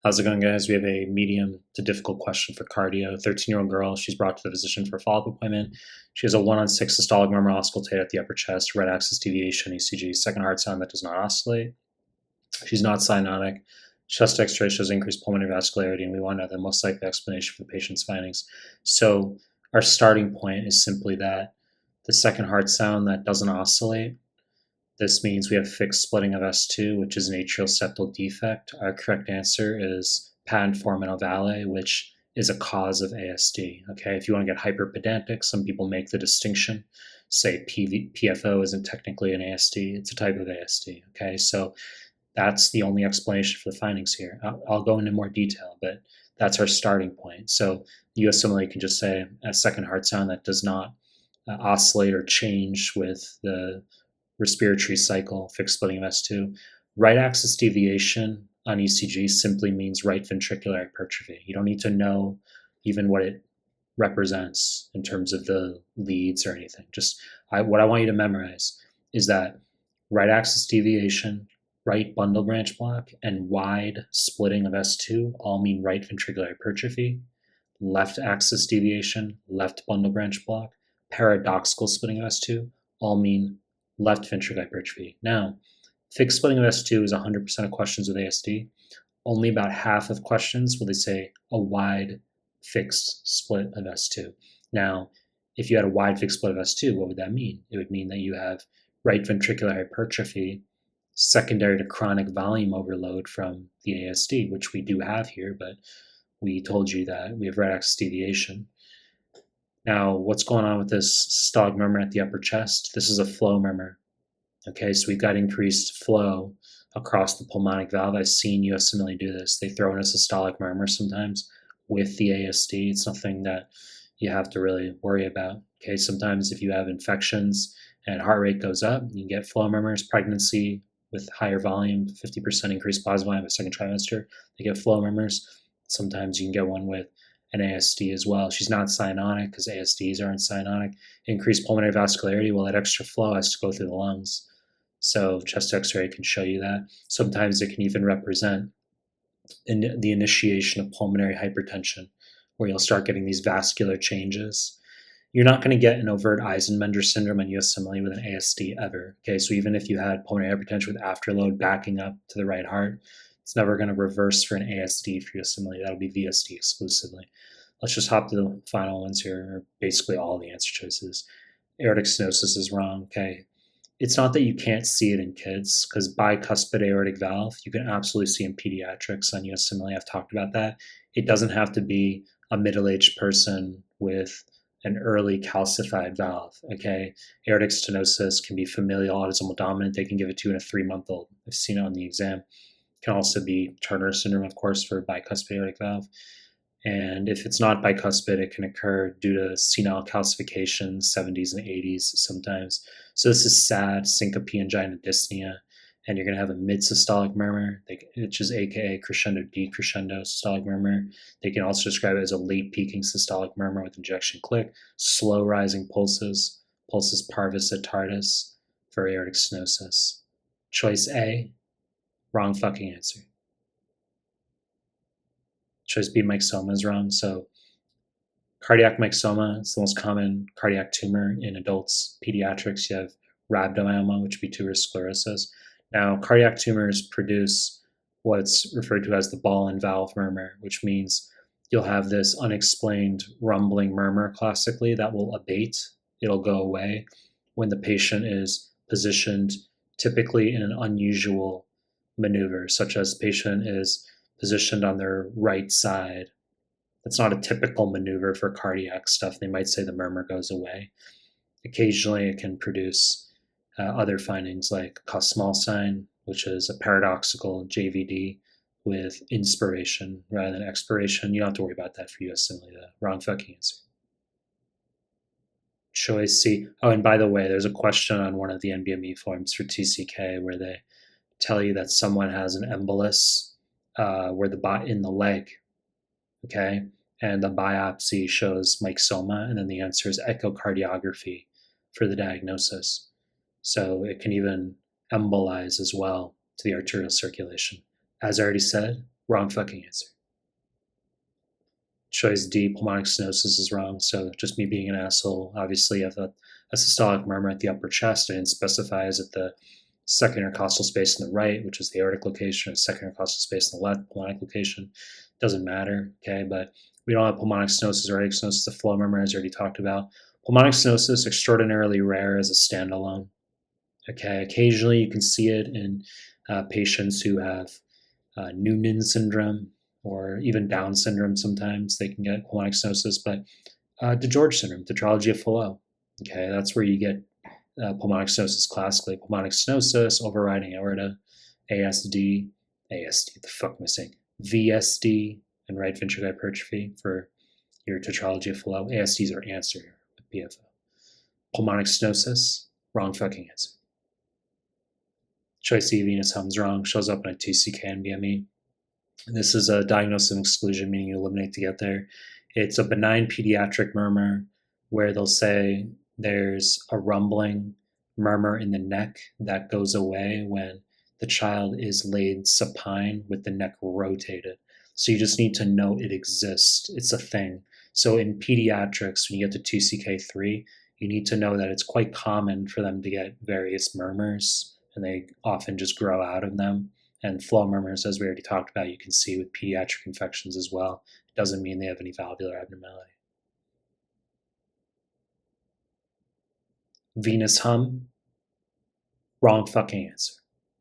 How's it going, guys? We have a medium to difficult question for cardio. 13-year-old girl. She's brought to the physician for a follow-up appointment. She has a 1 on 6 systolic murmur auscultate at the upper chest, right axis deviation, ECG, second heart sound that does not oscillate. She's not cyanotic. Chest X-ray shows increased pulmonary vascularity, and we want to know the most likely explanation for the patient's findings. So our starting point is simply that the second heart sound that doesn't oscillate. This means we have fixed splitting of S2, which is an atrial septal defect. Our correct answer is patent form ovale, which is a cause of ASD. Okay, if you want to get hyperpedantic, some people make the distinction, say PFO isn't technically an ASD, it's a type of ASD. Okay, so that's the only explanation for the findings here. I'll go into more detail, but that's our starting point. So USMLE can just say a second heart sound that does not oscillate or change with the respiratory cycle, fixed splitting of S2. Right axis deviation on ECG simply means right ventricular hypertrophy. You don't need to know even what it represents in terms of the leads or anything. What I want you to memorize is that right axis deviation, right bundle branch block, and wide splitting of S2 all mean right ventricular hypertrophy. Left axis deviation, left bundle branch block, paradoxical splitting of S2 all mean left ventricular hypertrophy. Now, fixed splitting of S2 is 100% of questions with ASD. Only about half of questions will they say a wide fixed split of S2. Now, if you had a wide fixed split of S2, what would that mean? It would mean that you have right ventricular hypertrophy secondary to chronic volume overload from the ASD, which we do have here, but we told you that we have right axis deviation. Now, what's going on with this systolic murmur at the upper chest? This is a flow murmur. Okay, so we've got increased flow across the pulmonic valve. I've seen USMLE do this. They throw in a systolic murmur sometimes with the ASD. It's nothing that you have to really worry about. Okay, sometimes if you have infections and heart rate goes up, you get flow murmurs. Pregnancy with higher volume, 50% increased plasma volume in the second trimester, they get flow murmurs. Sometimes you can get one with an ASD as well. She's not cyanotic because ASDs aren't cyanotic. Increased pulmonary vascularity, well, that extra flow has to go through the lungs. So chest X-ray can show you that. Sometimes it can even represent the initiation of pulmonary hypertension, where you'll start getting these vascular changes. You're not going to get an overt Eisenmenger syndrome on USMLE with an ASD ever. Okay, so even if you had pulmonary hypertension with afterload backing up to the right heart, it's never going to reverse for an ASD for USMLE. That'll be VSD exclusively. Let's just hop to the final ones here, or basically all the answer choices. Aortic stenosis is wrong, okay? It's not that you can't see it in kids, because bicuspid aortic valve, you can absolutely see in pediatrics on USMLE. I've talked about that. It doesn't have to be a middle-aged person with an early calcified valve, okay? Aortic stenosis can be familial autosomal dominant. They can give it to you in a 3-month-old. I've seen it on the exam. It can also be Turner syndrome, of course, for bicuspid aortic valve. And if it's not bicuspid, it can occur due to senile calcification, 70s and 80s sometimes. So this is SAD, syncope, angina, dyspnea, and you're going to have a mid-systolic murmur, which is aka crescendo decrescendo systolic murmur. They can also describe it as a late peaking systolic murmur with injection click, slow rising pulses, pulsus parvis et tardis for aortic stenosis. Choice A, wrong fucking answer. Choice B, myxoma is wrong. So cardiac myxoma is the most common cardiac tumor in adults. Pediatrics, you have rhabdomyoma, which would be tuberous sclerosis. Now, cardiac tumors produce what's referred to as the ball and valve murmur, which means you'll have this unexplained rumbling murmur classically that will abate. It'll go away when the patient is positioned typically in an unusual maneuver, such as the patient is positioned on their right side. That's not a typical maneuver for cardiac stuff. They might say the murmur goes away. Occasionally, it can produce other findings like cos small sign, which is a paradoxical JVD with inspiration rather than expiration. You don't have to worry about that for USMLE. The wrong fucking answer. Choice C. Oh, and by the way, there's a question on one of the NBME forms for TCK where they tell you that someone has an embolus in the leg, okay? And the biopsy shows myxoma, and then the answer is echocardiography for the diagnosis. So it can even embolize as well to the arterial circulation. As I already said, Wrong fucking answer. Choice D, pulmonic stenosis is wrong. So just me being an asshole. Obviously, I have a systolic murmur at the upper chest. I didn't specify is it the second intercostal space on the right, which is the aortic location, or second intercostal space on the left, pulmonic location. Doesn't matter, okay? But we don't have pulmonic stenosis or aortic stenosis. The flow murmur, as I already talked about. Pulmonic stenosis, extraordinarily rare as a standalone. Okay, occasionally you can see it in patients who have Noonan syndrome or even Down syndrome. Sometimes they can get pulmonic stenosis, but DeGeorge syndrome, tetralogy of Fallot. Okay, that's where you get pulmonic stenosis classically. Pulmonic stenosis, overriding aorta, ASD, the fuck am I saying? VSD, and right ventricular hypertrophy for your tetralogy of Fallot. ASDs are answer with PFO. Pulmonic stenosis, wrong fucking answer. Choice C, venous hum is wrong. Shows up in a TCK and BME. This is a diagnosis of exclusion, meaning you eliminate to get there. It's a benign pediatric murmur where they'll say there's a rumbling murmur in the neck that goes away when the child is laid supine with the neck rotated. So you just need to know it exists. It's a thing. So in pediatrics, when you get to 2CK3, you need to know that it's quite common for them to get various murmurs, and they often just grow out of them. And flow murmurs, as we already talked about, you can see with pediatric infections as well. It doesn't mean they have any valvular abnormality. Venous hum, wrong fucking answer.